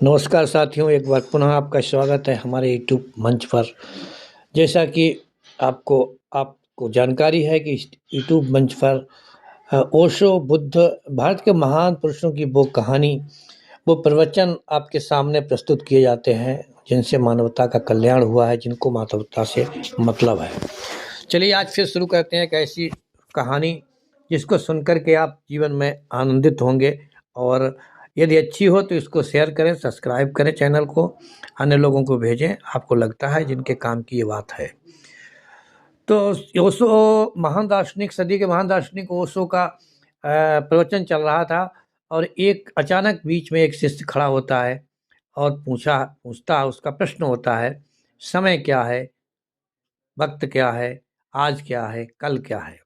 नमस्कार साथियों, एक बार पुनः आपका स्वागत है हमारे यूट्यूब मंच पर। जैसा कि आपको आपको जानकारी है कि इस यूट्यूब मंच पर ओशो, बुद्ध, भारत के महान पुरुषों की वो कहानी, वो प्रवचन आपके सामने प्रस्तुत किए जाते हैं, जिनसे मानवता का कल्याण हुआ है, जिनको मानवता से मतलब है। चलिए आज फिर शुरू करते हैं एक ऐसी कहानी जिसको सुनकर के आप जीवन में आनंदित होंगे, और यदि अच्छी हो तो इसको शेयर करें, सब्सक्राइब करें चैनल को, अन्य लोगों को भेजें, आपको लगता है जिनके काम की ये बात है। तो ओशो, महान दार्शनिक, सदी के महान दार्शनिक ओशो का प्रवचन चल रहा था, और एक अचानक बीच में एक शिष्य खड़ा होता है और पूछता है, उसका प्रश्न होता है, समय क्या है, वक्त क्या है, आज क्या है, कल क्या है।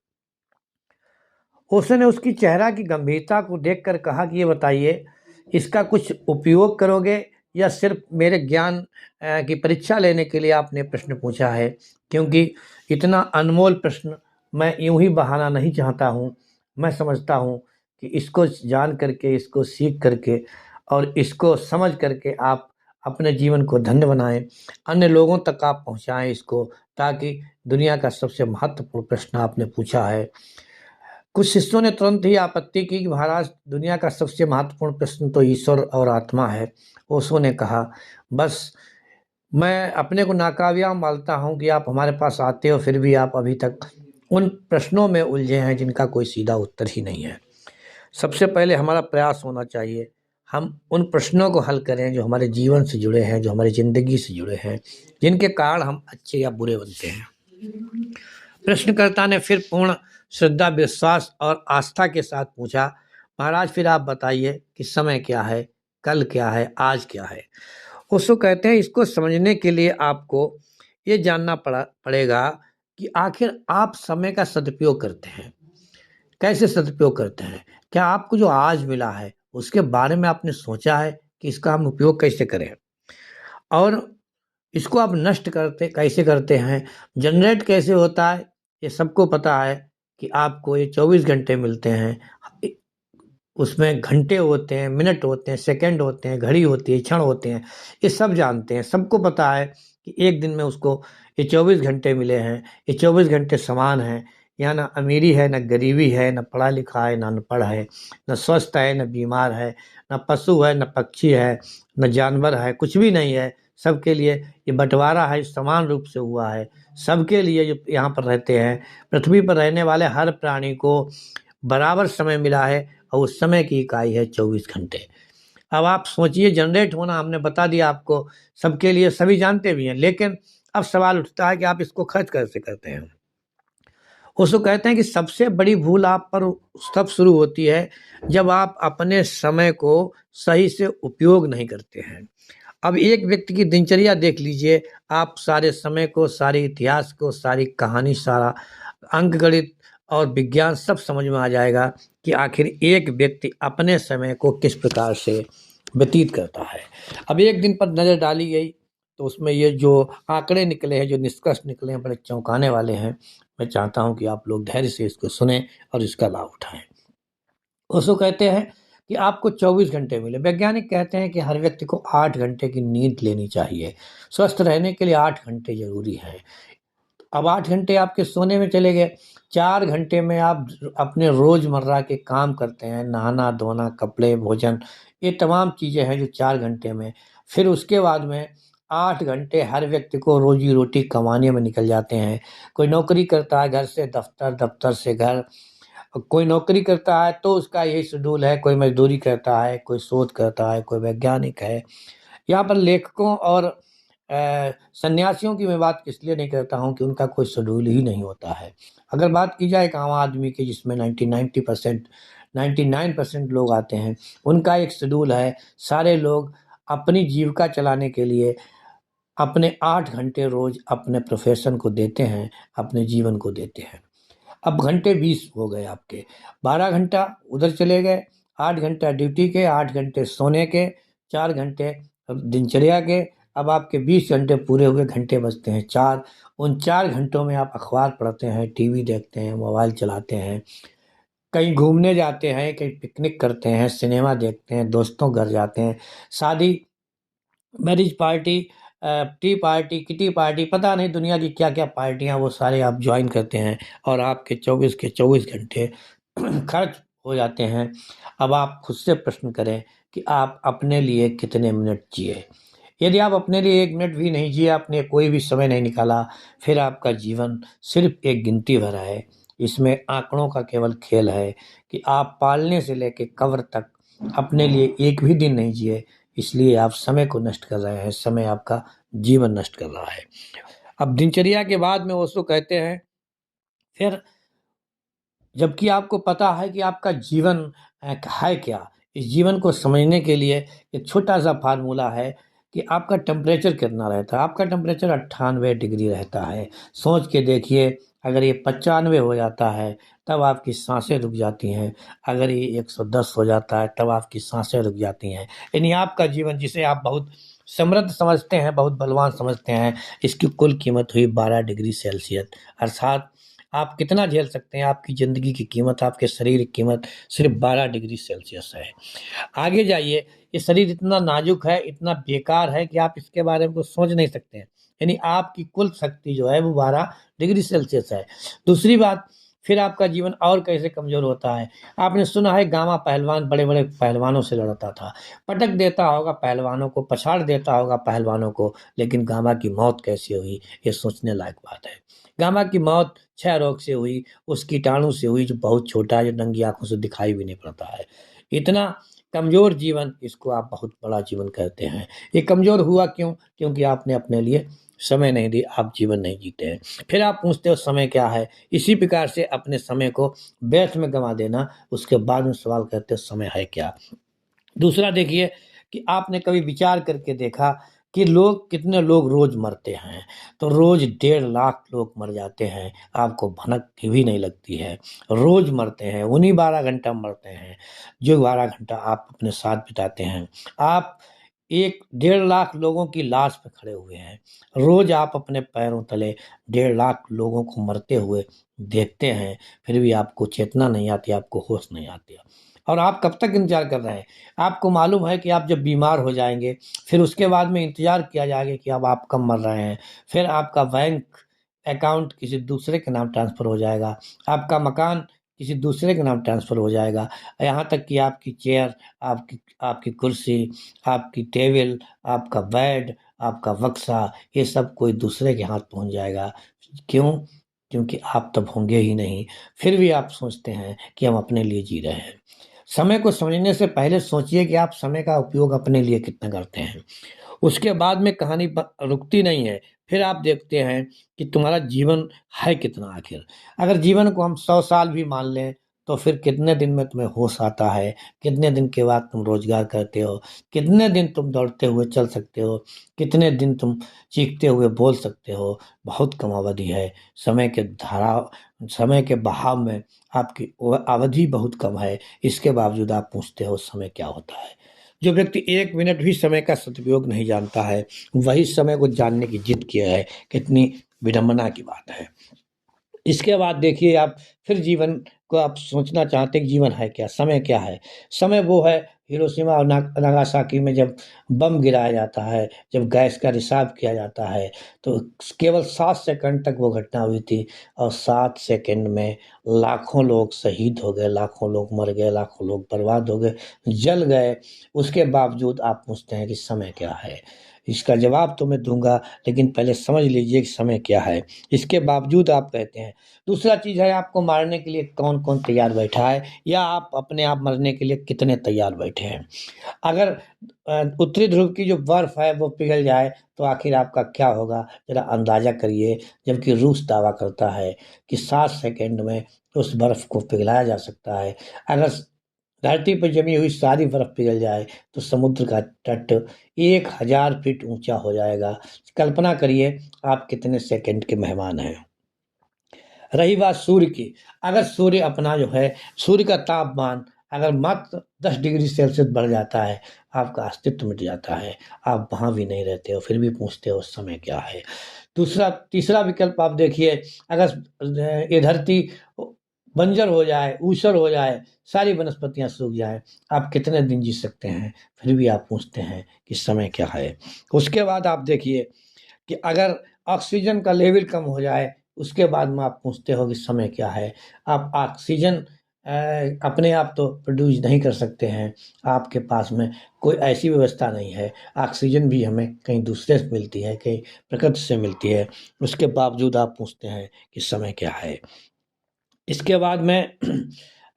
ओशो ने उसकी चेहरा की गंभीरता को देखकर कहा कि ये बताइए, इसका कुछ उपयोग करोगे या सिर्फ मेरे ज्ञान की परीक्षा लेने के लिए आपने प्रश्न पूछा है? क्योंकि इतना अनमोल प्रश्न मैं यूं ही बहाना नहीं चाहता हूँ। मैं समझता हूँ कि इसको जान करके, इसको सीख करके और इसको समझ करके आप अपने जीवन को धन्य बनाएं, अन्य लोगों तक आप पहुँचाएं इसको, ताकि दुनिया का सबसे महत्वपूर्ण प्रश्न आपने पूछा है। कुछ शिष्यों ने तुरंत ही आपत्ति की कि महाराज, दुनिया का सबसे महत्वपूर्ण प्रश्न तो ईश्वर और आत्मा है। ओशो ने कहा, बस मैं अपने को नाकामयाब मानता हूँ कि आप हमारे पास आते हो, फिर भी आप अभी तक उन प्रश्नों में उलझे हैं जिनका कोई सीधा उत्तर ही नहीं है। सबसे पहले हमारा प्रयास होना चाहिए, हम उन प्रश्नों को हल करें जो हमारे जीवन से जुड़े हैं, जो हमारी ज़िंदगी से जुड़े हैं, जिनके कारण हम अच्छे या बुरे बनते हैं। प्रश्नकर्ता ने फिर पूर्ण श्रद्धा, विश्वास और आस्था के साथ पूछा, महाराज फिर आप बताइए कि समय क्या है, कल क्या है, आज क्या है। उसको कहते हैं, इसको समझने के लिए आपको ये जानना पड़ेगा कि आखिर आप समय का सदुपयोग करते हैं, कैसे सदुपयोग करते हैं। क्या आपको जो आज मिला है उसके बारे में आपने सोचा है कि इसका हम उपयोग कैसे करें, और इसको आप नष्ट करते कैसे करते हैं, जनरेट कैसे होता है। ये सबको पता है कि आपको ये 24 घंटे मिलते हैं, उसमें घंटे होते हैं, मिनट होते हैं, सेकंड होते हैं, घड़ी होती है, क्षण होते हैं। ये सब जानते हैं, सबको पता है कि एक दिन में उसको ये 24 घंटे मिले हैं, ये 24 घंटे समान हैं। यहाँ ना अमीरी है, ना गरीबी है, ना पढ़ा लिखा है, ना अनपढ़ है, ना स्वस्थ है, ना बीमार है, ना पशु है, ना पक्षी है, ना जानवर है, कुछ भी नहीं है। सबके लिए ये बंटवारा है, समान रूप से हुआ है। सबके लिए जो यहाँ पर रहते हैं, पृथ्वी पर रहने वाले हर प्राणी को बराबर समय मिला है, और उस समय की इकाई है 24 घंटे। अब आप सोचिए, जनरेट होना हमने बता दिया आपको, सबके लिए, सभी जानते भी हैं, लेकिन अब सवाल उठता है कि आप इसको खर्च कैसे करते हैं। उसको कहते हैं कि सबसे बड़ी भूल आप पर तब शुरू होती है जब आप अपने समय को सही से उपयोग नहीं करते हैं। अब एक व्यक्ति की दिनचर्या देख लीजिए, आप सारे समय को, सारे इतिहास को, सारी कहानी, सारा अंकगणित और विज्ञान सब समझ में आ जाएगा कि आखिर एक व्यक्ति अपने समय को किस प्रकार से व्यतीत करता है। अब एक दिन पर नज़र डाली गई तो उसमें ये जो आंकड़े निकले हैं, जो निष्कर्ष निकले हैं, बड़े चौंकाने वाले हैं। मैं चाहता हूं कि आप लोग धैर्य से इसको सुने और इसका लाभ उठाएं। उसको कहते हैं कि आपको 24 घंटे मिले। वैज्ञानिक कहते हैं कि हर व्यक्ति को 8 घंटे की नींद लेनी चाहिए। स्वस्थ रहने के लिए 8 घंटे जरूरी है। अब 8 घंटे आपके सोने में चले गए, 4 घंटे में आप अपने रोजमर्रा के काम करते हैं, नहाना धोना, कपड़े, भोजन, ये तमाम चीज़ें हैं जो 4 घंटे में। फिर उसके बाद में 8 घंटे हर व्यक्ति को रोजी रोटी कमाने में निकल जाते हैं। कोई नौकरी करता है, घर से दफ्तर, दफ्तर से घर। कोई नौकरी करता है तो उसका यही शेड्यूल है, कोई मजदूरी करता है, कोई शोध करता है, कोई वैज्ञानिक है। यहाँ पर लेखकों और सन्यासियों की मैं बात इसलिए नहीं करता हूँ कि उनका कोई शेड्यूल ही नहीं होता है। अगर बात की जाए एक आम आदमी की, जिसमें 99% लोग आते हैं, उनका एक शेड्यूल है। सारे लोग अपनी जीविका चलाने के लिए अपने 8 घंटे रोज अपने प्रोफेशन को देते हैं, अपने जीवन को देते हैं। अब घंटे 20 हो गए आपके, 12 घंटा उधर चले गए, 8 घंटा ड्यूटी के, 8 घंटे सोने के, 4 घंटे दिनचर्या के। अब आपके 20 घंटे पूरे हुए, घंटे बचते हैं 4। उन 4 घंटों में आप अखबार पढ़ते हैं, टीवी देखते हैं, मोबाइल चलाते हैं, कहीं घूमने जाते हैं, कहीं पिकनिक करते हैं, सिनेमा देखते हैं, दोस्तों घर जाते हैं, शादी marriage party, T party, kitty party, पता नहीं दुनिया की क्या-क्या पार्टियाँ वो सारे आप जॉइन करते हैं और आपके 24 के 24 घंटे खर्च हो जाते हैं। अब आप खुद से प्रश्न करें कि आप अपने लिए कितने मिनट जिए? यदि आप अपने लिए 1 मिनट भी नहीं जिए, आपने कोई भी समय नहीं निकाला, फिर आपका जीवन सिर्फ़ एक गिनती भर है। इसमें आँकड़ों का केवल खेल है कि आप पालने से लेके कब्र तक अपने लिए एक भी दिन नहीं जिए, इसलिए आप समय को नष्ट कर रहे हैं, समय आपका जीवन नष्ट कर रहा है। अब दिनचर्या के बाद में ओशो कहते हैं, फिर जबकि आपको पता है कि आपका जीवन है क्या? इस जीवन को समझने के लिए एक छोटा-सा फ़ॉर्मूला है कि आपका टेम्परेचर कितना रहता है। आपका टेम्परेचर 98 डिग्री रहता है। सोच के देखिए, अगर ये 95 हो जाता है, तब आपकी साँसें रुक जाती हैं। अगर ये 110 हो जाता है, तब आपकी साँसें रुक जाती हैं। यानी आपका जीवन जिसे आप बहुत समृद्ध समझते हैं, बहुत बलवान समझते हैं, इसकी कुल कीमत हुई 12 डिग्री सेल्सियस। अर्थात आप कितना झेल सकते हैं, आपकी ज़िंदगी की कीमत, आपके शरीर की कीमत सिर्फ़ 12 डिग्री सेल्सियस है। आगे जाइए, ये शरीर इतना नाज़ुक है, इतना बेकार है कि आप इसके बारे में कुछ सोच नहीं सकते हैं। यानी आपकी कुल शक्ति जो है वो 12 डिग्री सेल्सियस है। दूसरी बात, फिर आपका जीवन और कैसे कमज़ोर होता है। आपने सुना है गामा पहलवान बड़े-बड़े पहलवानों से लड़ता था। पटक देता होगा पहलवानों को, पछाड़ देता होगा पहलवानों को, लेकिन गामा की मौत कैसे हुई, ये सोचने लायक बात है। गामा की मौत क्षय रोग से हुई, उस कीटाणु से हुई जो बहुत छोटा है, जो नंगी आँखों से दिखाई भी नहीं पड़ता है। इतना कमज़ोर जीवन, इसको आप बहुत बड़ा जीवन कहते हैं। ये कमज़ोर हुआ क्यों? क्योंकि आपने अपने लिए समय नहीं दी, आप जीवन नहीं जीते हैं। फिर आप पूछते हो समय क्या है? इसी प्रकार से अपने समय को व्यर्थ में गँवा देना, उसके बाद में सवाल करते हो समय है क्या? दूसरा देखिए कि आपने कभी विचार करके देखा कि कितने लोग रोज़ मरते हैं, तो रोज़ 1.5 लाख लोग मर जाते हैं, आपको भनक भी नहीं लगती है। रोज़ मरते हैं, उन्हीं 12 घंटा मरते हैं, जो 12 घंटा आप अपने साथ बिताते हैं। आप एक 1.5 लाख लोगों की लाश पे खड़े हुए हैं। रोज़ आप अपने पैरों तले 1.5 लाख लोगों को मरते हुए देखते हैं, फिर भी आपको चेतना नहीं आती, आपको होश नहीं आती। और आप कब तक इंतज़ार कर रहे हैं? आपको मालूम है कि आप जब बीमार हो जाएँगे, फिर उसके बाद में इंतज़ार किया जाएगा कि अब आप कब मर रहे हैं। फिर आपका बैंक अकाउंट किसी दूसरे के नाम ट्रांसफ़र हो जाएगा, आपका मकान किसी दूसरे के नाम ट्रांसफ़र हो जाएगा। यहाँ तक कि आपकी चेयर, आपकी आपकी कुर्सी, आपकी टेबल, आपका बेड, आपका बक्सा, ये सब कोई दूसरे के हाथ पहुँच जाएगा। क्यों? क्योंकि आप तब होंगे ही नहीं। फिर भी आप सोचते हैं कि हम अपने लिए जी रहे हैं। समय को समझने से पहले सोचिए कि आप समय का उपयोग अपने लिए कितना करते हैं। उसके बाद में कहानी रुकती नहीं है। फिर आप देखते हैं कि तुम्हारा जीवन है कितना आखिर। अगर जीवन को हम 100 साल भी मान लें, तो फिर कितने दिन में तुम्हें होश आता है? कितने दिन के बाद तुम रोज़गार करते हो? कितने दिन तुम दौड़ते हुए चल सकते हो? कितने दिन तुम चीखते हुए बोल सकते हो? बहुत कम अवधि है। समय के बहाव में आपकी अवधि बहुत कम है। इसके बावजूद आप पूछते हो समय क्या होता है? जो व्यक्ति 1 मिनट भी समय का सदुपयोग नहीं जानता है, वही समय को जानने की जिद किया है, कितनी विडंबना की बात है। इसके बाद देखिए आप, फिर जीवन को आप सोचना चाहते हैं कि जीवन है क्या? समय क्या है? समय वो है, हिरोशिमा और नागासाकी में जब बम गिराया जाता है, जब गैस का रिसाव किया जाता है, तो केवल 7 सेकंड तक वो घटना हुई थी और 7 सेकंड में लाखों लोग शहीद हो गए, लाखों लोग मर गए, लाखों लोग बर्बाद हो गए, जल गए। उसके बावजूद आप पूछते हैं कि समय क्या है? इसका जवाब तो मैं दूँगा, लेकिन पहले समझ लीजिए कि समय क्या है? इसके बावजूद आप कहते हैं। दूसरा चीज़ है, आपको मारने के लिए कौन-कौन तैयार बैठा है, या आप अपने आप मरने के लिए कितने तैयार बैठे हैं। अगर उत्तरी ध्रुव की जो बर्फ़ है वो पिघल जाए, तो आखिर आपका क्या होगा, ज़रा अंदाज़ा करिए। जबकि रूस दावा करता है कि 7 सेकंड में उस बर्फ़ को पिघलाया जा सकता है। अगर धरती पर जमी हुई सारी बर्फ़ पिघल जाए, तो समुद्र का तट 1000 फीट ऊँचा हो जाएगा। कल्पना करिए आप कितने सेकंड के मेहमान हैं। रही बात सूर्य की, अगर सूर्य अपना जो है, सूर्य का तापमान अगर मात्र 10 डिग्री सेल्सियस बढ़ जाता है, आपका अस्तित्व मिट जाता है। आप वहाँ भी नहीं रहते हो, फिर भी पूछते हो समय क्या है? तीसरा विकल्प आप देखिए, अगर ये धरती बंजर हो जाए, ऊसर हो जाए, सारी वनस्पतियां सूख जाए, आप कितने दिन जी सकते हैं? फिर भी आप पूछते हैं कि समय क्या है। उसके बाद आप देखिए कि अगर ऑक्सीजन का लेवल कम हो जाए, उसके बाद में आप पूछते हो कि समय क्या है। आप ऑक्सीजन अपने आप तो प्रोड्यूस नहीं कर सकते हैं, आपके पास में कोई ऐसी व्यवस्था नहीं है। ऑक्सीजन भी हमें कहीं दूसरे से मिलती है, कहीं प्रकृति से मिलती है, उसके बावजूद आप पूछते हैं कि समय क्या है। इसके बाद में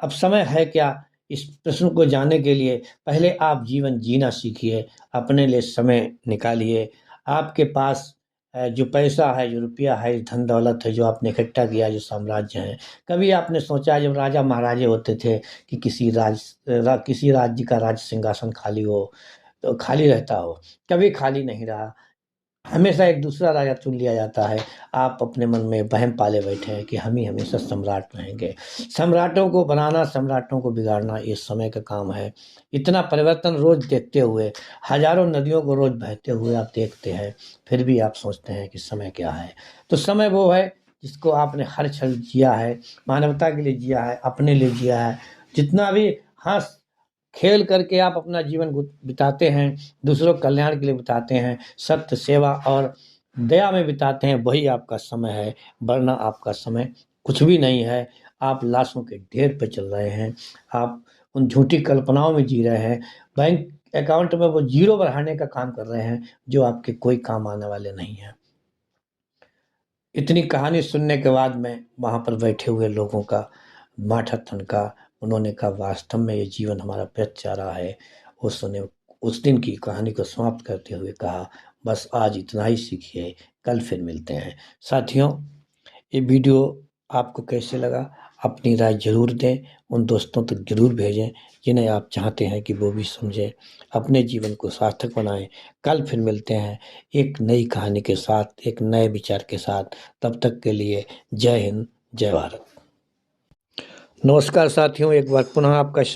अब समय है क्या, इस प्रश्न को जानने के लिए पहले आप जीवन जीना सीखिए, अपने लिए समय निकालिए। आपके पास जो पैसा है, जो रुपया है, धन दौलत है, जो आपने इकट्ठा किया, जो साम्राज्य है, कभी आपने सोचा जब राजा महाराजे होते थे कि किसी राज्य का राज सिंहासन खाली हो, तो खाली रहता हो? कभी खाली नहीं रहा, हमेशा एक दूसरा राजा चुन लिया जाता है। आप अपने मन में वहम पाले बैठे हैं कि हम ही हमेशा सम्राट रहेंगे। सम्राटों को बनाना, सम्राटों को बिगाड़ना ये समय का काम है। इतना परिवर्तन रोज देखते हुए, हजारों नदियों को रोज बहते हुए आप देखते हैं, फिर भी आप सोचते हैं कि समय क्या है। तो समय वो है जिसको आपने हर क्षण जिया है, मानवता के लिए जिया है, अपने लिए जिया है। जितना भी हंस खेल करके आप अपना जीवन बिताते हैं, दूसरों के कल्याण के लिए बिताते हैं, सत्य, सेवा और दया में बिताते हैं, वही आपका समय है। वरना आपका समय कुछ भी नहीं है। आप लाशों के ढेर पे चल रहे हैं, आप उन झूठी कल्पनाओं में जी रहे हैं, बैंक अकाउंट में वो जीरो बढ़ाने का काम कर रहे हैं, जो आपके कोई काम आने वाले नहीं हैं। इतनी कहानी सुनने के बाद में वहाँ पर बैठे हुए लोगों का माथा ठनका। उन्होंने कहा वास्तव में ये जीवन हमारा व्यर्थ जा रहा है। उसने उस दिन की कहानी को समाप्त करते हुए कहा, बस आज इतना ही सीखिए, कल फिर मिलते हैं। साथियों, ये वीडियो आपको कैसे लगा? अपनी राय ज़रूर दें, उन दोस्तों तक ज़रूर भेजें जिन्हें आप चाहते हैं कि वो भी समझें, अपने जीवन को सार्थक बनाएं। कल फिर मिलते हैं एक नई कहानी के साथ, एक नए विचार के साथ। तब तक के लिए जय हिंद, जय भारत। नमस्कार साथियों, एक बार पुनः आपका